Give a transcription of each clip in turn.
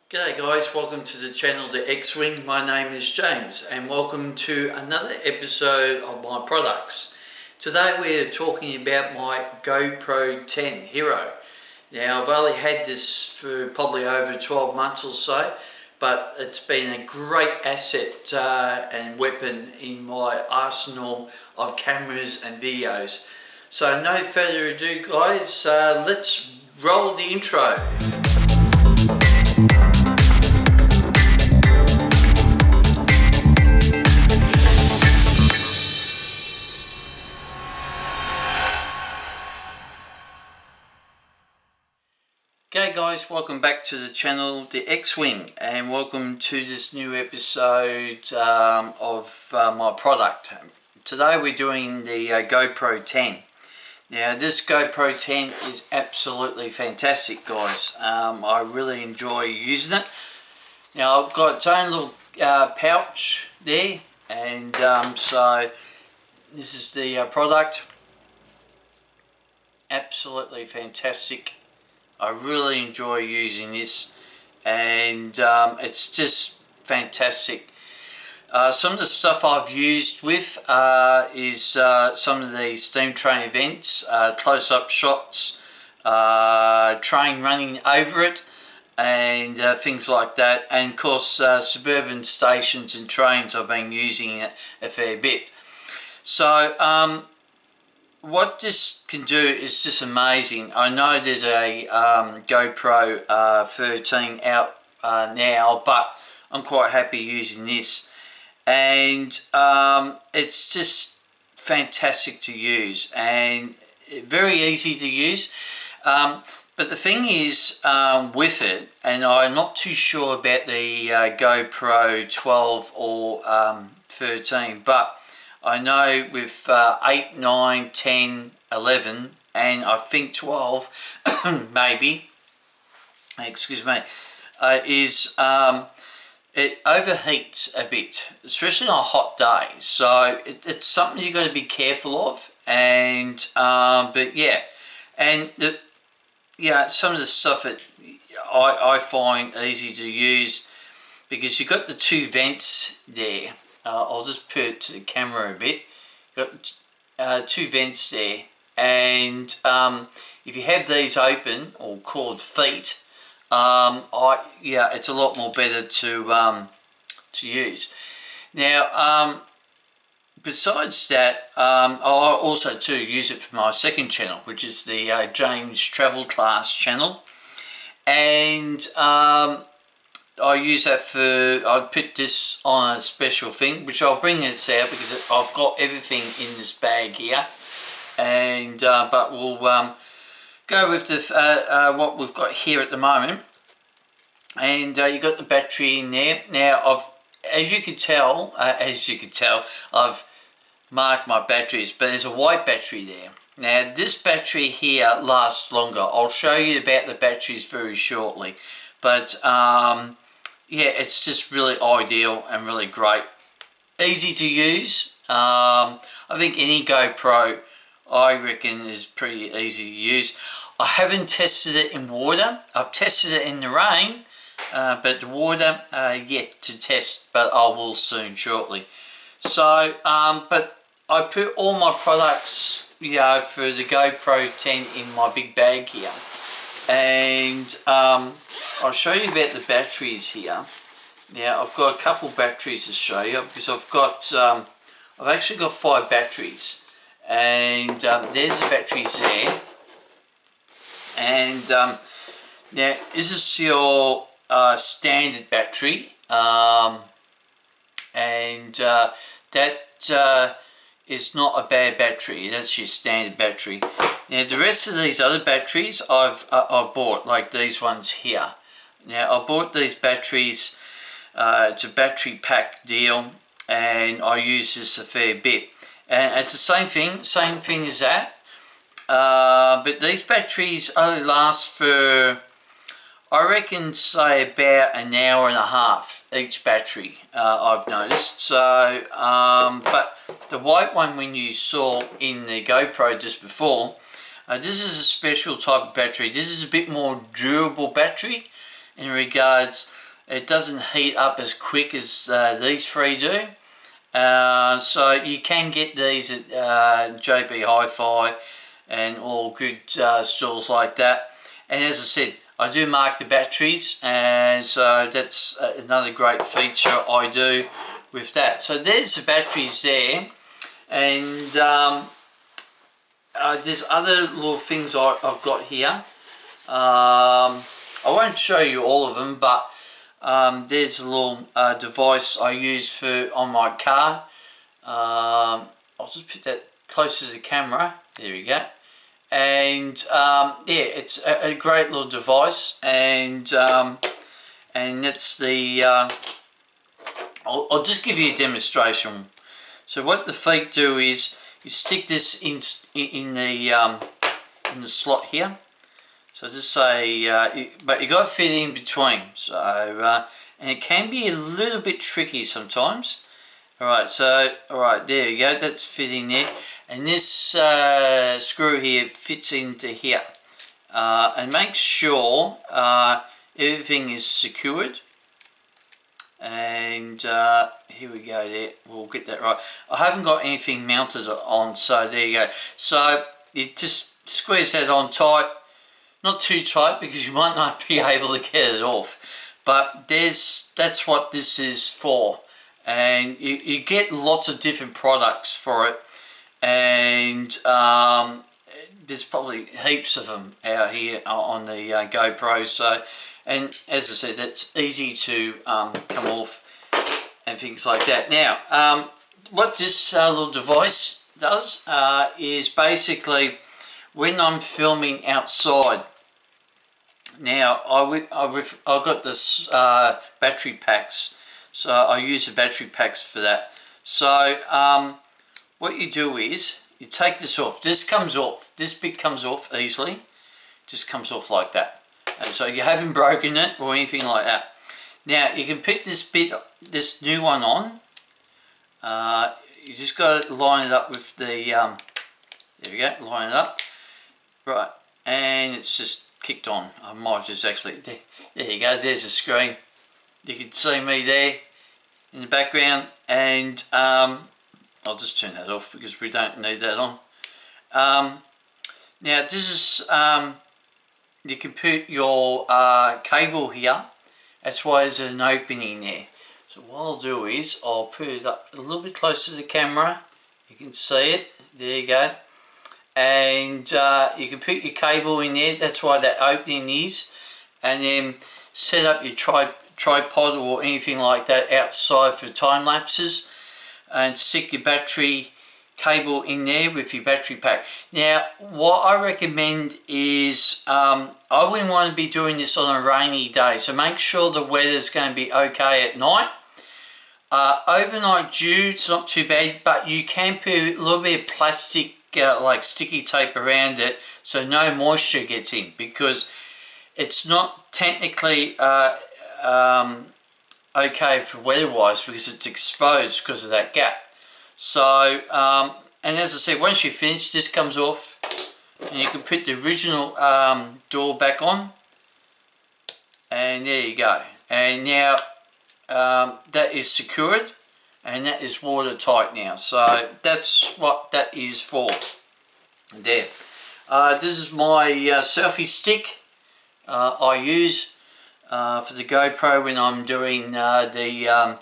G'day guys, welcome to the channel The X-Wing. My name is James and welcome to another episode of my products. Today we're talking about my GoPro 10 Hero. Now I've only had this for probably over 12 months or so, but it's been a great asset and weapon in my arsenal of cameras and videos. So no further ado guys, let's roll the intro. G'day guys, welcome back to the channel The X-Wing and welcome to this new episode of my product. Today we're doing the GoPro 10. Now this GoPro 10 is absolutely fantastic guys. I really enjoy using it. Now I've got its own little pouch there, and so this is the product. Absolutely fantastic. I really enjoy using this, and it's just fantastic. Some of the stuff I've used with is some of the steam train events, close-up shots, train running over it, and things like that. And of course suburban stations and trains I've been using it a fair bit. So what this can do is just amazing. I know there's a GoPro 13 out now, but I'm quite happy using this, and it's just fantastic to use and very easy to use. But the thing is with it, and I'm not too sure about the GoPro 12 or 13, but I know with 8, 9, 10, 11 and I think 12 maybe, excuse me, is it overheats a bit, especially on a hot day. So it's something you've got to be careful of. And but yeah, and some of the stuff that I find easy to use, because you've got the two vents there. I'll just put it to the camera a bit. Got two vents there, and if you have these open or called feet, it's a lot more better to use. Now, besides that, I also too use it for my second channel, which is the James Travel Class channel, and I use that for, I put this on a special thing, which I'll bring this out because I've got everything in this bag here, and but we'll go with the what we've got here at the moment. And you've got the battery in there. Now as you can tell, I've marked my batteries, but there's a white battery there. Now this battery here lasts longer. I'll show you about the batteries very shortly, but yeah, it's just really ideal and really great. Easy to use. I think any GoPro, I reckon, is pretty easy to use. I haven't tested it in water. I've tested it in the rain, but the water yet to test, but I will soon, shortly. So, but I put all my products, for the GoPro 10 in my big bag here. And I'll show you about the batteries here. Now I've got a couple batteries to show you, because I've actually got 5 batteries, and there's the batteries there. And now this is your standard battery, and that is not a bad battery. That's your standard battery. Now the rest of these other batteries I've bought, like these ones here. Now I bought these batteries, it's a battery pack deal, and I use this a fair bit. And it's the same thing as that. But these batteries only last for, I reckon, say about an hour and a half each battery, I've noticed. So, but the white one, when you saw in the GoPro just before, this is a special type of battery. This is a bit more durable battery, in regards it doesn't heat up as quick as these three do. So you can get these at JB Hi-Fi and all good stores like that. And as I said, I do mark the batteries, and so that's another great feature I do with that. So there's the batteries there, and there's other little things I've got here. I won't show you all of them, but there's a little device I use on my car. I'll just put that closer to the camera. There we go. And yeah, it's a great little device, and that's the I'll just give you a demonstration. So what the feet do is you stick this in the slot here. So just say, but you got to fit it in between. So and it can be a little bit tricky sometimes. All right, so all right, there you go. That's fitting there. And this screw here fits into here, and make sure everything is secured. And here we go there, we'll get that right. I haven't got anything mounted on, so there you go. So you just squeeze that on tight, not too tight because you might not be able to get it off, but that's what this is for. And you get lots of different products for it, and there's probably heaps of them out here on the GoPro. So, and as I said, it's easy to come off and things like that. Now, what this little device does is basically when I'm filming outside. Now, I've got this battery packs, so I use the battery packs for that. So, what you do is you take this off. This comes off. This bit comes off easily. Just comes off like that. And so you haven't broken it or anything like that. Now you can put this bit, this new one on. You just got to line it up with the. There we go. Line it up. Right, and it's just kicked on. I might just actually. There you go. There's the screen. You can see me there in the background, and I'll just turn that off because we don't need that on. Now this is, you can put your cable here. That's why there's an opening there. So what I'll do is I'll put it up a little bit closer to the camera. You can see it. There you go. And you can put your cable in there. That's why that opening is. And then set up your tripod or anything like that outside for time lapses, and stick your battery cable in there with your battery pack. Now what I recommend is I wouldn't want to be doing this on a rainy day, so make sure the weather's going to be okay at night. Overnight dew, it's not too bad, but you can put a little bit of plastic like sticky tape around it so no moisture gets in, because it's not technically okay for weather-wise because it's exposed because of that gap. So, and as I said, once you finish, this comes off, and you can put the original door back on, and there you go. And now that is secured, and that is watertight now. So that's what that is for. There. This is my selfie stick I use for the GoPro when I'm doing the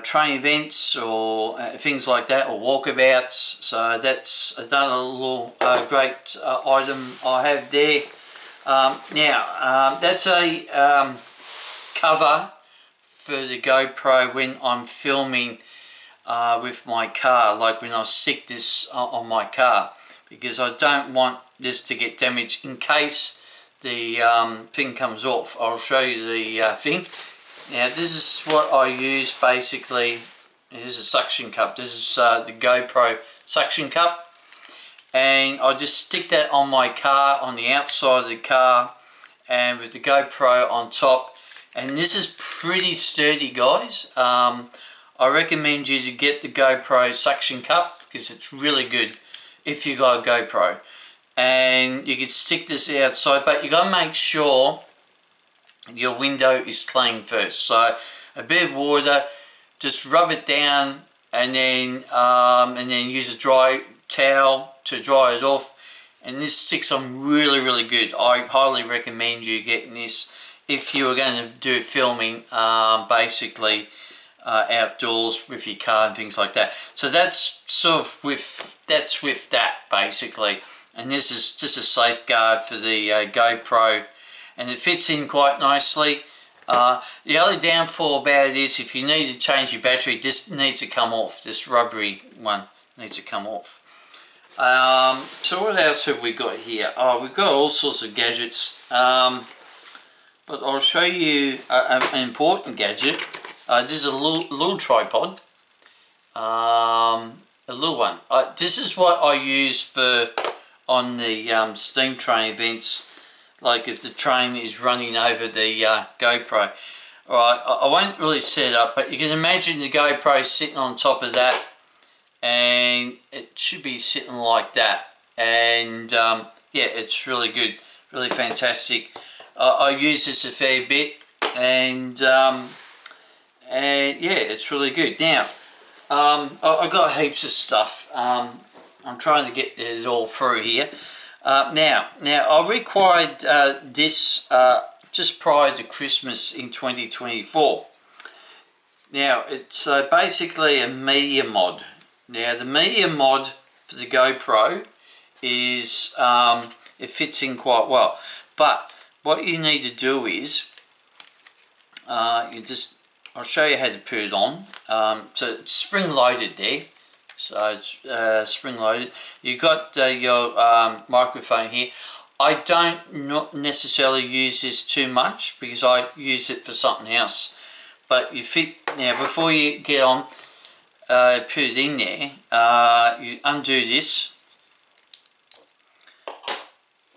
train events or things like that, or walkabouts. So that's another little great item I have there. Now that's a cover for the GoPro when I'm filming with my car, like when I stick this on my car, because I don't want this to get damaged in case the thing comes off. I'll show you the thing. Now this is what I use basically. This is a suction cup. This is the GoPro suction cup, and I just stick that on my car, on the outside of the car, and with the GoPro on top. And this is pretty sturdy, guys. I recommend you to get the GoPro suction cup because it's really good if you got a GoPro. And you can stick this outside, but you got to make sure your window is clean first. So a bit of water, just rub it down, and then use a dry towel to dry it off, and this sticks on really good. I highly recommend you getting this if you are going to do filming, basically outdoors with your car and things like that. So that's sort of with that basically, and this is just a safeguard for the GoPro, and it fits in quite nicely. The only downfall about it is if you need to change your battery, this needs to come off. This rubbery one needs to come off. So what else have we got here? Oh, we've got all sorts of gadgets, but I'll show you an important gadget. This is a little tripod, a little one. This is what I use for on the steam train events, like if the train is running over the GoPro. Alright, I won't really set it up, but you can imagine the GoPro sitting on top of that, and it should be sitting like that, and yeah, it's really good, really fantastic. I use this a fair bit, and yeah, it's really good. Now, I've got heaps of stuff. I'm trying to get it all through here. Now I required this just prior to Christmas in 2024. Now it's basically a media mod. Now the media mod for the GoPro is it fits in quite well, but what you need to do is I'll show you how to put it on. So it's spring loaded there. So it's spring loaded. You've got your microphone here. I don't not necessarily use this too much because I use it for something else. But you fit, now before you get on, put it in there, you undo this,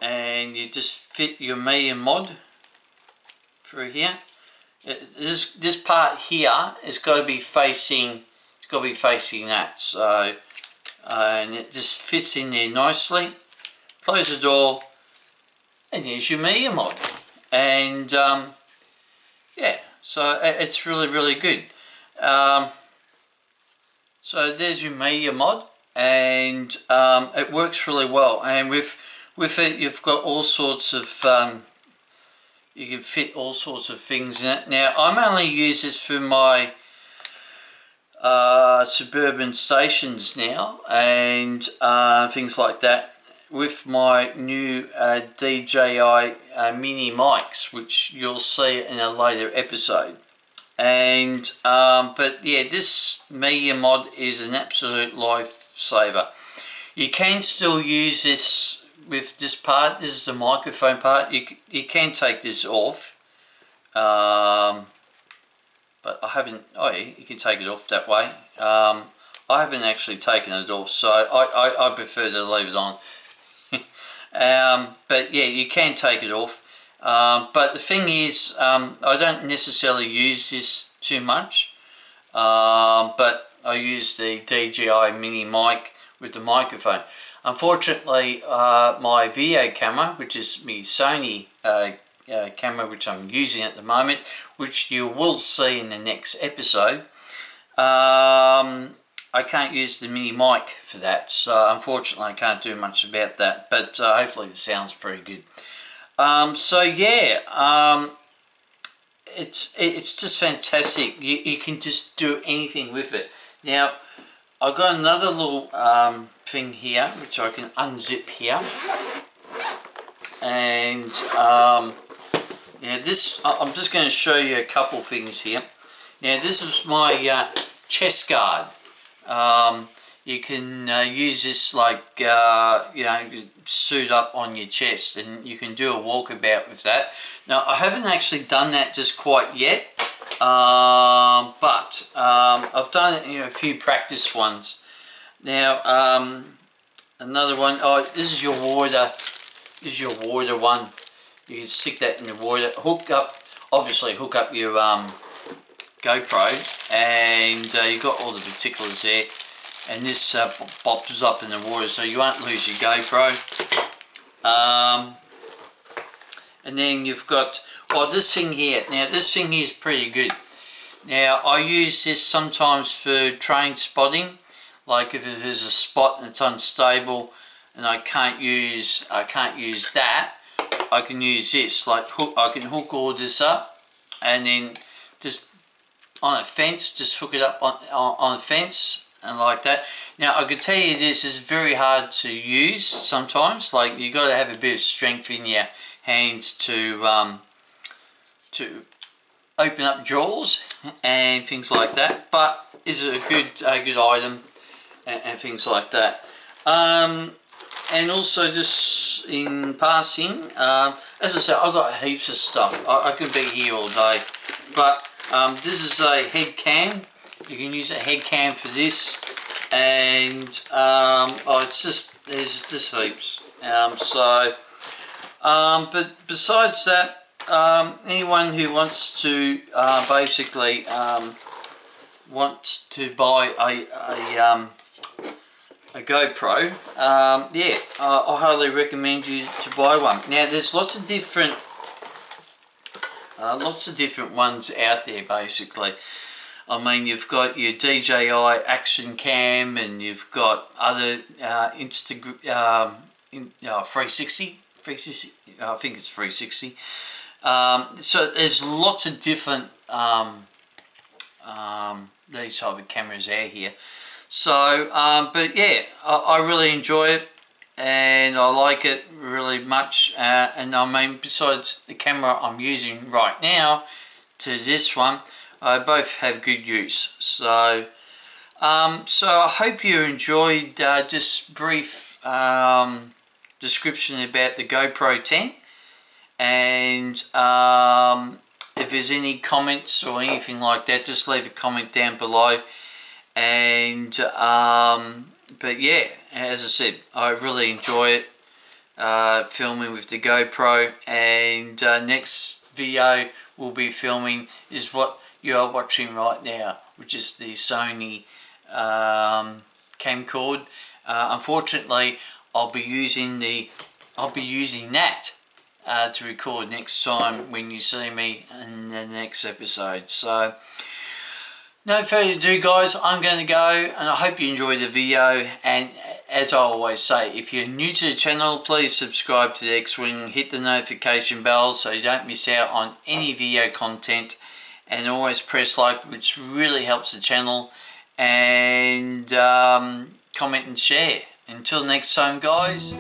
and you just fit your media mod through here. This part here has got to be facing. Got to be facing that, so and it just fits in there nicely. Close the door, and here's your media mod, and yeah, so it's really good. So there's your media mod, and it works really well. And with it, you've got all sorts of you can fit all sorts of things in it. Now I'm only use this for my suburban stations now, and things like that, with my new DJI mini mics, which you'll see in a later episode. And but yeah, this media mod is an absolute lifesaver. You can still use this with this part. This is the microphone part. You can take this off. But I haven't. Oh yeah, you can take it off that way. I haven't actually taken it off, so I prefer to leave it on. But yeah, you can take it off. But the thing is, I don't necessarily use this too much. But I use the DJI mini mic with the microphone. Unfortunately, my video camera, which is my Sony camera, which I'm using at the moment, which you will see in the next episode, I can't use the mini mic for that, so unfortunately I can't do much about that, but hopefully it sounds pretty good. So yeah, it's just fantastic. You can just do anything with it. Now I've got another little thing here which I can unzip here, and yeah, this, I'm just going to show you a couple things here. Now this is my chest guard. You can use this like, you know, suit up on your chest, and you can do a walkabout with that. Now I haven't actually done that just quite yet, but I've done it in a few practice ones. Now another one, oh, this is your water. This is your water one. You can stick that in the water, obviously hook up your GoPro, and you've got all the particulars there, and this pops up in the water so you won't lose your GoPro. And then you've got, well, this thing here. Now this thing here is pretty good. Now I use this sometimes for train spotting, like if there's a spot and it's unstable and I can't use that, I can use this, like I can hook all this up and then just on a fence, just hook it up on a fence and like that. Now I could tell you this is very hard to use sometimes, like you got to have a bit of strength in your hands to open up drawers and things like that, but is a good item and things like that. And also just in passing, as I said, I've got heaps of stuff. I could be here all day, but this is a head cam. You can use a head cam for this, and oh, it's just, there's just heaps. But besides that, anyone who wants to basically wants to buy a GoPro, yeah, I highly recommend you to buy one. Now there's lots of different ones out there basically. I mean, you've got your DJI Action Cam, and you've got other 360, I think it's 360. So there's lots of different these type of cameras out here. So, but yeah, I really enjoy it and I like it really much. And I mean, besides the camera I'm using right now to this one, both have good use. So, so I hope you enjoyed this brief description about the GoPro 10. And if there's any comments or anything like that, just leave a comment down below. And but yeah, as I said, I really enjoy it, filming with the GoPro. And next video we'll be filming is what you're watching right now, which is the Sony camcord. Unfortunately, I'll be using that to record next time when you see me in the next episode. So no further ado guys, I'm going to go, and I hope you enjoyed the video. And as I always say, if you're new to the channel, please subscribe to the X-Wing, hit the notification bell so you don't miss out on any video content, and always press like, which really helps the channel, and comment and share. Until next time guys,